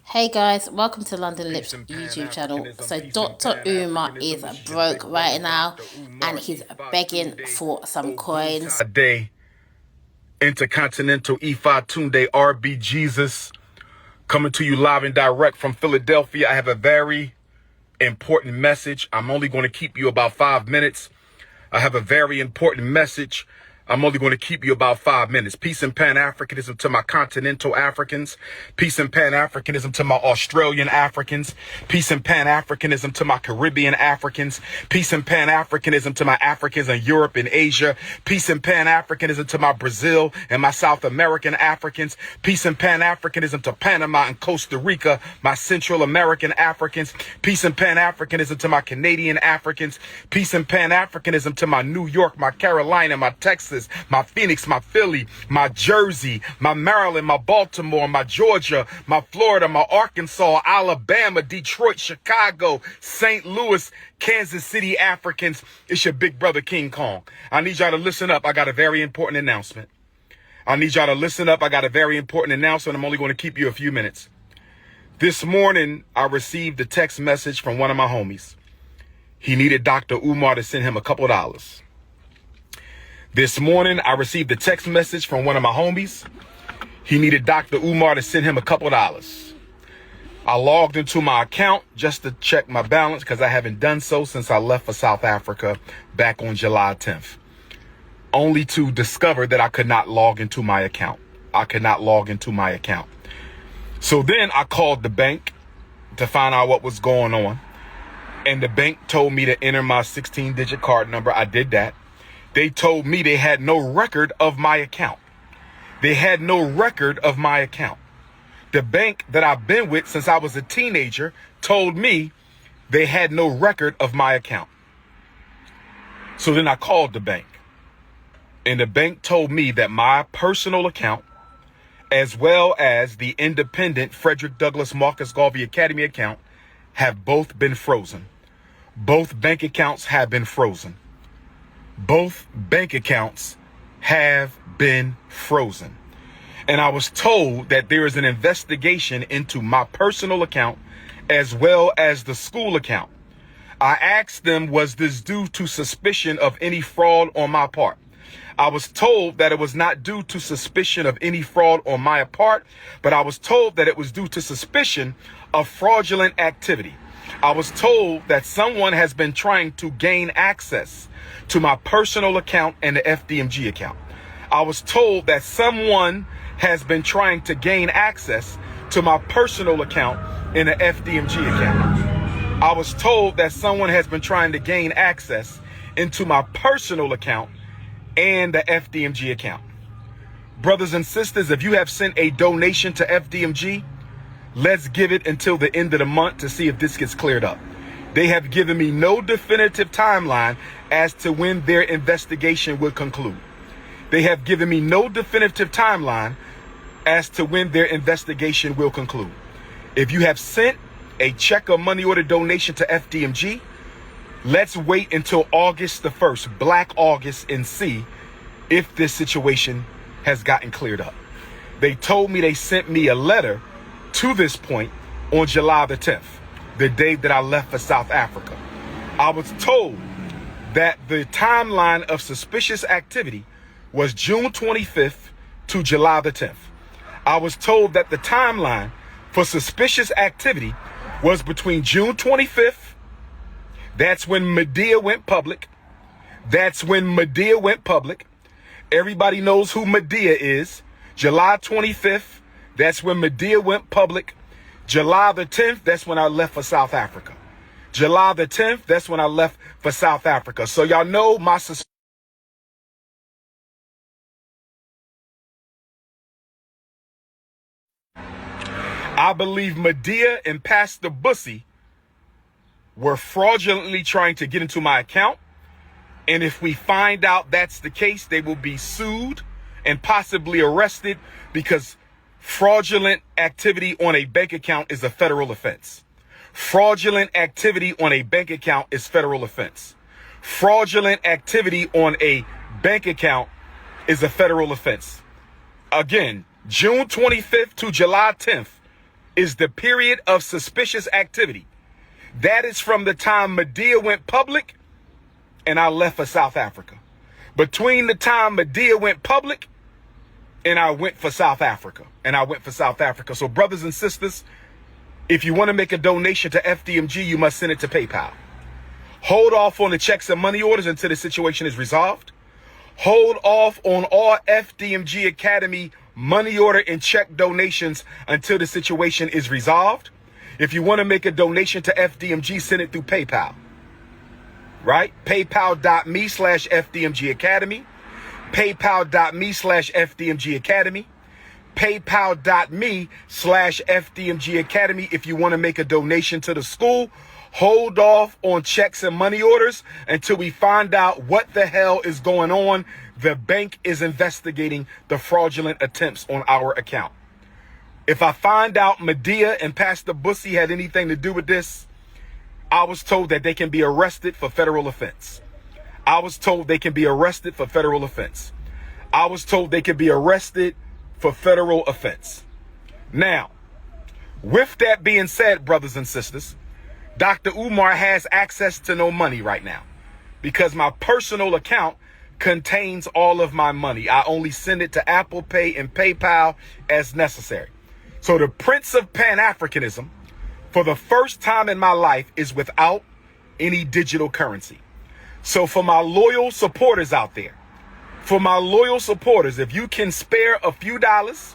Hey guys, welcome to London Lips YouTube channel. So Dr. Umar is broke right now and he's begging for some coins. Day Intercontinental E5 Tunde RB Jesus coming to you live and direct from Philadelphia. I have a very important message. I'm only going to keep you about 5 minutes. I have a very important message. I'm only going to keep you about 5 minutes. Peace and Pan-Africanism to my continental Africans. Peace and Pan-Africanism to my Australian Africans. Peace and Pan-Africanism to my Caribbean Africans. Peace and Pan-Africanism to my Africans in Europe and Asia. Peace and Pan-Africanism to my Brazil and my South American Africans. Peace and Pan-Africanism to Panama and Costa Rica, my Central American Africans. Peace and Pan-Africanism to my Canadian Africans. Peace and Pan-Africanism to my New York, my Carolina, my Texas, my Phoenix, my Philly, my Jersey, my Maryland, my Baltimore, my Georgia, my Florida, my Arkansas, Alabama, Detroit, Chicago, St. Louis, Kansas City Africans. It's your big brother King Kong. I need y'all to listen up. I got a very important announcement. I'm only going to keep you a few minutes. This morning, I received a text message from one of my homies. He needed Dr. Umar to send him a couple dollars. This morning, I received a text message from one of my homies. He needed Dr. Umar to send him a couple dollars. I logged into my account just to check my balance because I haven't done so since I left for South Africa back on July 10th. Only to discover that I could not log into my account. So then I called the bank to find out what was going on. And the bank told me to enter my 16-digit card number. I did that. They told me they had no record of my account. The bank that I've been with since I was a teenager told me they had no record of my account. So then I called the bank. And the bank told me that my personal account, as well as the independent Frederick Douglass Marcus Garvey Academy account, have both been frozen. Both bank accounts have been frozen. And I was told that there is an investigation into my personal account as well as the school account. I asked them, was this due to suspicion of any fraud on my part? I was told that it was not due to suspicion of any fraud on my part, but I was told that it was due to suspicion of fraudulent activity. I was told that someone has been trying to gain access to my personal account and the FDMG account. I was told that someone has been trying to gain access to my personal account and the FDMG account. I was told that someone has been trying to gain access into my personal account and the FDMG account. Brothers and sisters, if you have sent a donation to FDMG, let's give it until the end of the month to see if this gets cleared up. They have given me no definitive timeline as to when their investigation will conclude. If you have sent a check or money order donation to FDMG, let's wait until August the 1st, Black August, and see if this situation has gotten cleared up. They told me they sent me a letter to this point on July the 10th, the day that I left for South Africa. I was told that the timeline of suspicious activity was June 25th to July the 10th. I was told that the timeline for suspicious activity was between June 25th, that's when Medea went public. Everybody knows who Medea is. July 25th, that's when Medea went public. July the 10th, that's when I left for South Africa. So y'all know my suspicion. I believe Medea and Pastor Bussy were fraudulently trying to get into my account. And if we find out that's the case, they will be sued and possibly arrested because fraudulent activity on a bank account is a federal offense. Fraudulent activity on a bank account is federal offense. Again, June 25th to July 10th, is the period of suspicious activity. That is from the time Medea went public and I left for South Africa. Between the time Medea went public and I went for South Africa. So brothers and sisters, if you want to make a donation to FDMG, you must send it to PayPal. Hold off on the checks and money orders until the situation is resolved. Hold off on all FDMG Academy money order and check donations until the situation is resolved. If you want to make a donation to FDMG, send it through PayPal. Right? PayPal.me/FDMG Academy. PayPal.me/FDMG Academy. PayPal.me/FDMG Academy. If you want to make a donation to the school, hold off on checks and money orders until we find out what the hell is going on. The bank is investigating the fraudulent attempts on our account. If I find out Medea and Pastor Bussy had anything to do with this, I was told that they can be arrested for federal offense. I was told they can be arrested for federal offense. Now, with that being said, brothers and sisters, Dr. Umar has access to no money right now because my personal account contains all of my money. I only send it to Apple Pay and PayPal as necessary. So the Prince of Pan-Africanism, for the first time in my life, is without any digital currency. So for my loyal supporters out there, if you can spare a few dollars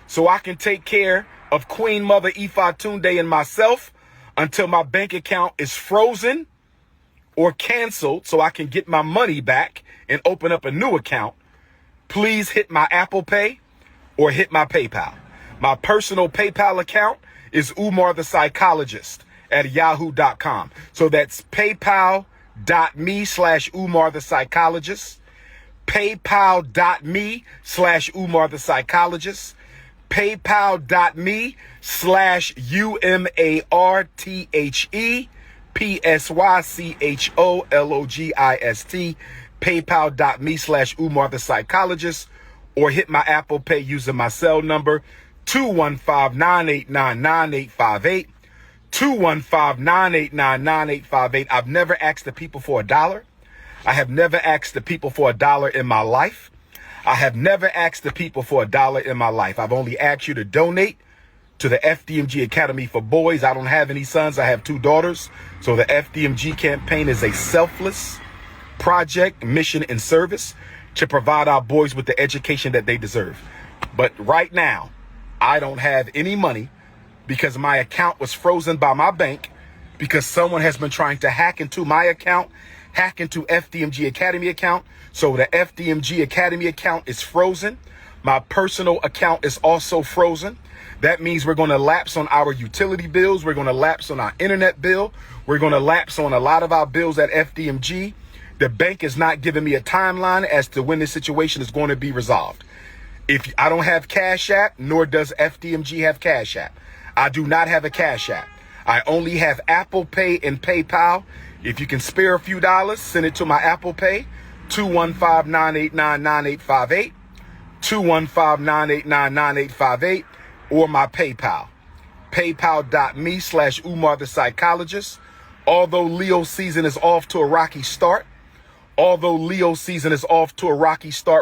so I can take care of Queen Mother Ifa Tunde and myself until my bank account is frozen or canceled so I can get my money back and open up a new account, please hit my Apple Pay or hit my PayPal. My personal PayPal account is Umar the Psychologist at yahoo.com. So that's paypal.me/Umar the Psychologist. PayPal.me/Umar the Psychologist. PayPal.me/UMARTHEPSYCHOLOGIST. PayPal.me/Umar the Psychologist. Or hit my Apple Pay using my cell number 215-989-9858. 215-989-9858. I've never asked the people for $1. I have never asked the people for $1 in my life. I've only asked you to donate to the FDMG Academy for Boys. I don't have any sons. I have 2 daughters. So the FDMG campaign is a selfless project, mission, and service to provide our boys with the education that they deserve. But right now, I don't have any money because my account was frozen by my bank because someone has been trying to hack into my account, hack into FDMG Academy account. So the FDMG Academy account is frozen. My personal account is also frozen. That means we're going to lapse on our utility bills. We're going to lapse on our internet bill. We're going to lapse on a lot of our bills at FDMG. The bank is not giving me a timeline as to when this situation is going to be resolved. If I don't have Cash App, nor does FDMG have Cash App. I do not have a Cash App. I only have Apple Pay and PayPal. If you can spare a few dollars, send it to my Apple Pay, 215-989-9858, 215-989-9858, or my PayPal, paypal.me/Umar the Psychologist. Although Leo season is off to a rocky start,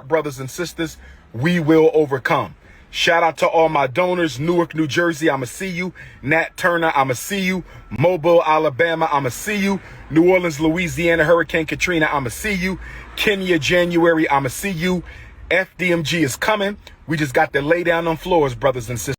brothers and sisters, we will overcome. Shout out to all my donors. Newark, New Jersey, I'ma see you. Nat Turner, I'ma see you. Mobile, Alabama, I'ma see you. New Orleans, Louisiana, Hurricane Katrina, I'ma see you. Kenya, January, I'ma see you. FDMG is coming. We just got to lay down on floors, brothers and sisters.